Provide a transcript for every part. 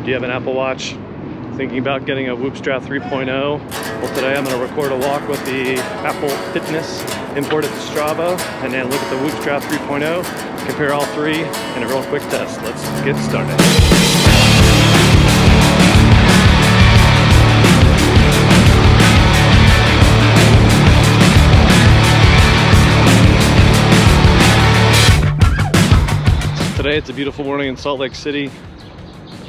Do you have an Apple Watch? Thinking about getting a Whoop Strap 3.0? Well, today I'm going to record a walk with the Apple Fitness, import it to Strava, and then look at the Whoop Strap 3.0, compare all three in a real quick test. Let's get started. Today it's a beautiful morning in Salt Lake City.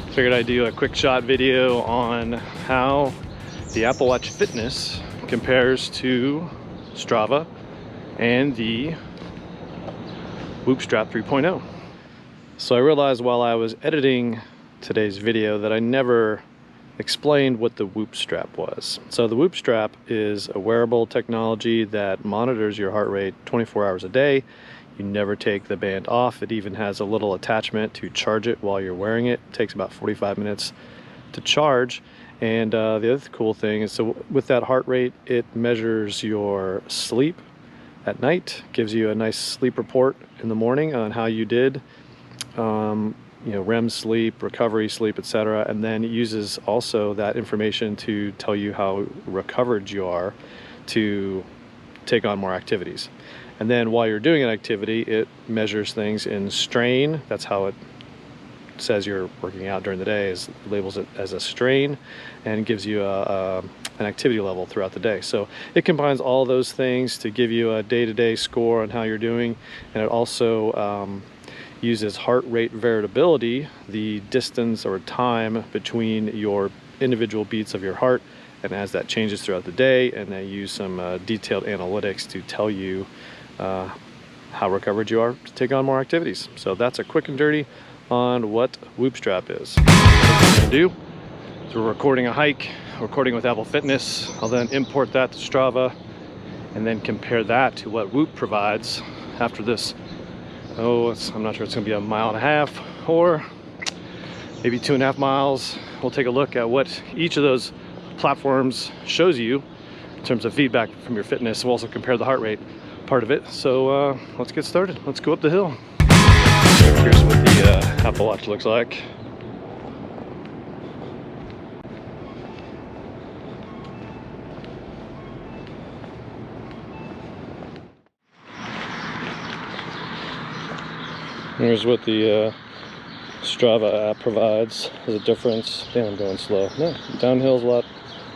Figured I'd do a quick shot video on how the Apple Watch Fitness compares to Strava and the Whoop Strap 3.0. So I realized while I was editing today's video that I never explained what the Whoop Strap was. So the Whoop Strap is a wearable technology that monitors your heart rate 24 hours a day. You never take the band off. It even has a little attachment to charge it while you're wearing it. It takes about 45 minutes to charge. And the other cool thing is, so with that heart rate, it measures your sleep at night, gives you a nice sleep report in the morning on how you did, REM sleep, recovery sleep, etc. And then it uses also that information to tell you how recovered you are to take on more activities. And then while you're doing an activity, it measures things in strain. That's how it says you're working out during the day, is labels it as a strain and gives you an activity level throughout the day. So it combines all those things to give you a day-to-day score on how you're doing. And it also uses heart rate variability, the distance or time between your individual beats of your heart, and as that changes throughout the day. And they use some detailed analytics to tell you how recovered you are to take on more activities. So that's a quick and dirty on what Whoop Strap is. What we're going to do is we're recording a hike, recording with Apple Fitness. I'll then import that to Strava and then compare that to what Whoop provides after this. I'm not sure, it's going to be a mile and a half or maybe 2.5 miles. We'll take a look at what each of those platforms shows you in terms of feedback from your fitness. We'll also compare the heart rate part of it. So let's get started. Let's go up the hill. Here's what the Apple Watch looks like. Here's what the Strava app provides as a difference. Damn, I'm going slow. No, downhill's a lot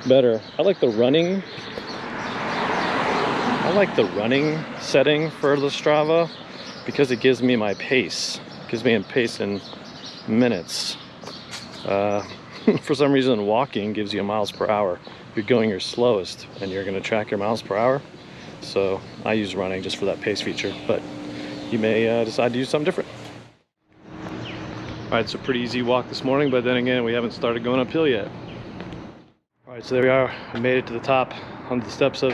better. I like the running setting for the Strava because it gives me my pace. It gives me a pace in minutes. For some reason, walking gives you miles per hour. If you're going your slowest and you're going to track your miles per hour. So I use running just for that pace feature, but you may decide to use something different. All right, it's a pretty easy walk this morning, but then again, we haven't started going uphill yet. All right, so there we are. I made it to the top on the steps of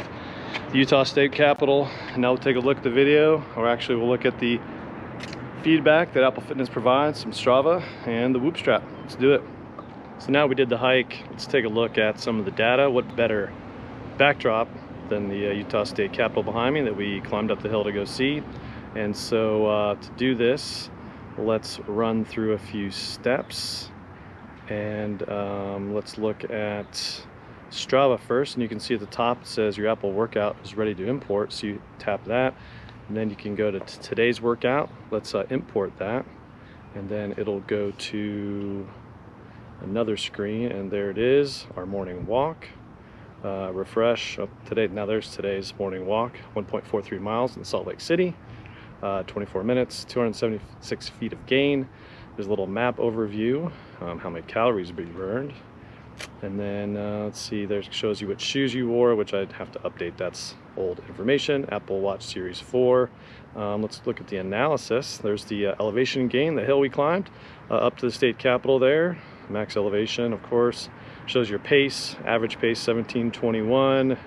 the Utah State Capitol. And now we'll take a look at the video, or actually we'll look at the feedback that Apple Fitness provides from Strava and the Whoop Strap. Let's do it. So now we did the hike. Let's take a look at some of the data. What better backdrop than the Utah State Capitol behind me that we climbed up the hill to go see. And so to do this, let's run through a few steps and let's look at Strava first. And you can see at the top it says your Apple workout is ready to import, so you tap that and then you can go to today's workout. Let's import that, and then it'll go to another screen, and there it is, our morning walk. Refresh today. Now there's today's morning walk, 1.43 miles in Salt Lake City. 24 minutes, 276 feet of gain. There's a little map overview, how many calories be burned. And then let's see, there shows you what shoes you wore, which I'd have to update. That's old information. Apple Watch Series 4. Let's look at the analysis. There's the elevation gain, the hill we climbed up to the state capitol there. Max elevation, of course. Shows your pace, average pace 1721.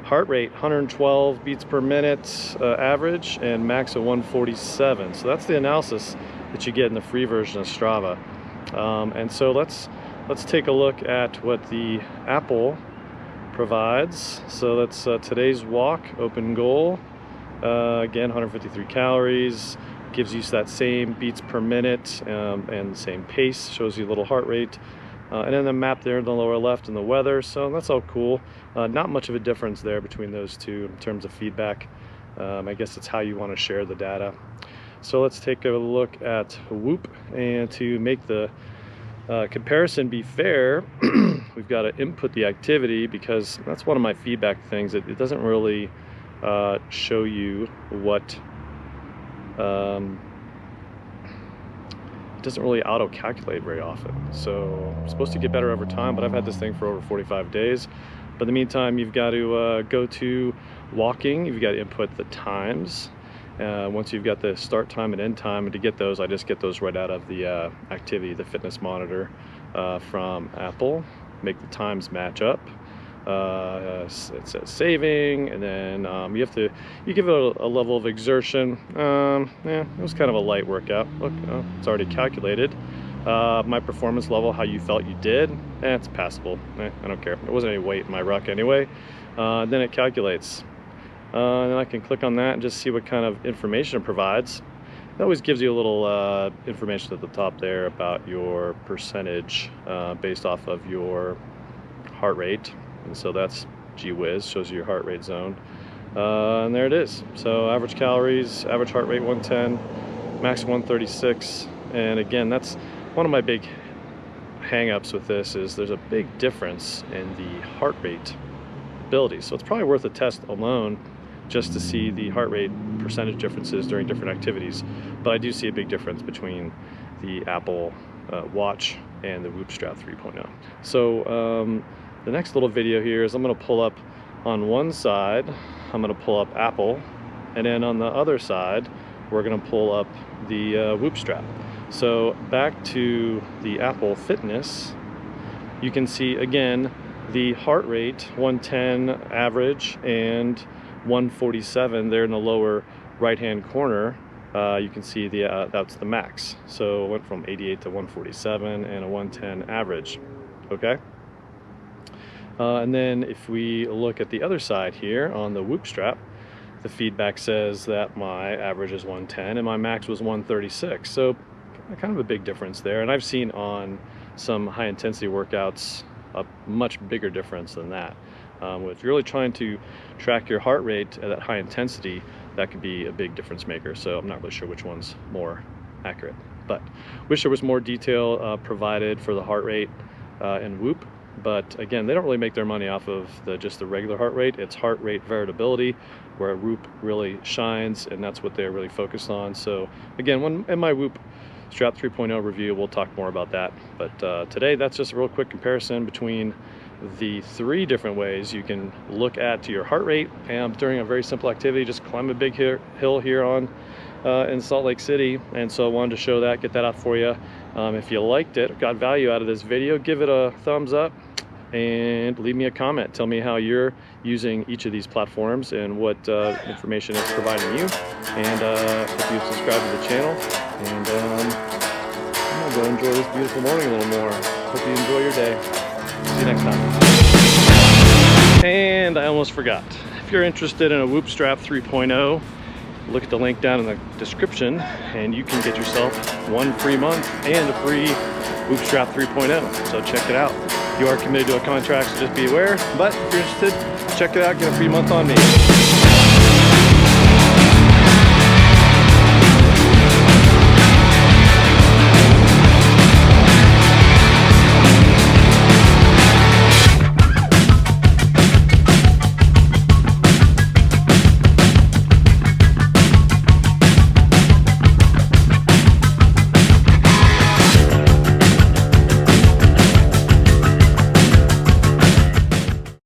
Heart rate 112 beats per minute average, and max of 147. So that's the analysis that you get in the free version of Strava. And so let's take a look at what the Apple provides. So that's today's walk, open goal. Again, 153 calories, gives you that same beats per minute and the same pace, shows you a little heart rate. And then the map there in the lower left and the weather, so that's all cool. Not much of a difference there between those two in terms of feedback. I guess it's how you want to share the data. So let's take a look at Whoop, and to make the comparison be fair, we've got to input the activity, because that's one of my feedback things. It doesn't really show you what it doesn't really auto-calculate very often. So I'm supposed to get better over time, but I've had this thing for over 45 days. But in the meantime, you've got to go to walking, you've got to input the times. Once you've got the start time and end time, and to get those, I just get those right out of the activity, the fitness monitor from Apple. Make the times match up. It says saving, and then you give it a level of exertion. Yeah, it was kind of a light workout. Look, it's already calculated. My performance level, how you felt you did, it's passable. I don't care. There wasn't any weight in my ruck anyway. Then it calculates. And then I can click on that and just see what kind of information it provides. It always gives you a little information at the top there about your percentage based off of your heart rate. And so that's gee whiz, shows you your heart rate zone. And there it is. So average calories, average heart rate 110, max 136. And again, that's one of my big hang-ups with this, is there's a big difference in the heart rate ability. So it's probably worth a test alone just to see the heart rate percentage differences during different activities. But I do see a big difference between the Apple Watch and the Whoop Strap 3.0. So the next little video here is I'm going to pull up on one side, I'm going to pull up Apple, and then on the other side we're going to pull up the Whoop Strap. So back to the Apple Fitness, you can see again the heart rate 110 average and 147 there in the lower right hand corner. You can see that's the max. So it went from 88 to 147 and a 110 average. Okay. And then if we look at the other side here on the Whoop Strap, the feedback says that my average is 110 and my max was 136. So kind of a big difference there. And I've seen on some high intensity workouts a much bigger difference than that. If you're really trying to track your heart rate at that high intensity, that could be a big difference maker. So I'm not really sure which one's more accurate, but wish there was more detail provided for the heart rate in Whoop. But again, they don't really make their money off of just the regular heart rate. It's heart rate variability where Whoop really shines, and that's what they're really focused on. So again, in my Whoop Strap 3.0 review, we'll talk more about that. But today, that's just a real quick comparison between the 3 different ways you can look at your heart rate during a very simple activity. Just climb a big hill here in Salt Lake City, and so I wanted to show that, get that out for you. If you liked it, got value out of this video, give it a thumbs up and leave me a comment. Tell me how you're using each of these platforms and what information it's providing you. And if you subscribe to the channel, and I'm gonna go enjoy this beautiful morning a little more. Hope you enjoy your day. See you next time. And I almost forgot. If you're interested in a Whoop Strap 3.0, look at the link down in the description and you can get yourself 1 free month and a free Whoop Strap 3.0. So check it out. You are committed to a contract, so just be aware. But if you're interested, check it out, get a free month on me.